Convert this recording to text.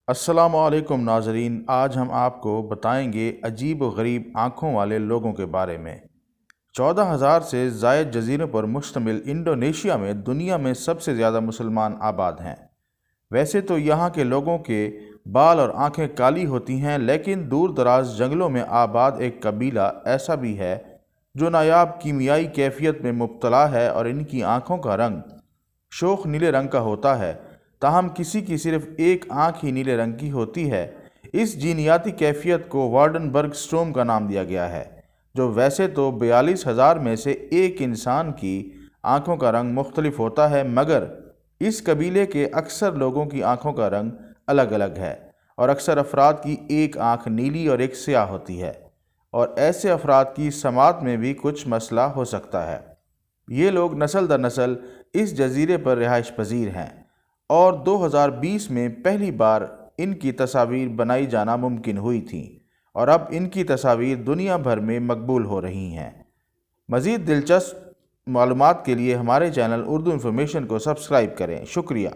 السلام علیکم ناظرین، آج ہم آپ کو بتائیں گے عجیب و غریب آنکھوں والے لوگوں کے بارے میں۔ 14,000 سے زائد جزیروں پر مشتمل انڈونیشیا میں دنیا میں سب سے زیادہ مسلمان آباد ہیں۔ ویسے تو یہاں کے لوگوں کے بال اور آنکھیں کالی ہوتی ہیں، لیکن دور دراز جنگلوں میں آباد ایک قبیلہ ایسا بھی ہے جو نایاب کیمیائی کیفیت میں مبتلا ہے اور ان کی آنکھوں کا رنگ شوخ نیلے رنگ کا ہوتا ہے، تاہم کسی کی صرف ایک آنکھ ہی نیلے رنگ کی ہوتی ہے۔ اس جینیاتی کیفیت کو وارڈنبرگ سنڈروم کا نام دیا گیا ہے، جو ویسے تو 42,000 میں سے ایک انسان کی آنکھوں کا رنگ مختلف ہوتا ہے، مگر اس قبیلے کے اکثر لوگوں کی آنکھوں کا رنگ الگ الگ ہے اور اکثر افراد کی ایک آنکھ نیلی اور ایک سیاہ ہوتی ہے، اور ایسے افراد کی سماعت میں بھی کچھ مسئلہ ہو سکتا ہے۔ یہ لوگ نسل در نسل اس جزیرے پر رہائش پذیر ہیں اور 2020 میں پہلی بار ان کی تصاویر بنائی جانا ممکن ہوئی تھیں، اور اب ان کی تصاویر دنیا بھر میں مقبول ہو رہی ہیں۔ مزید دلچسپ معلومات کے لیے ہمارے چینل اردو انفارمیشن کو سبسکرائب کریں۔ شکریہ۔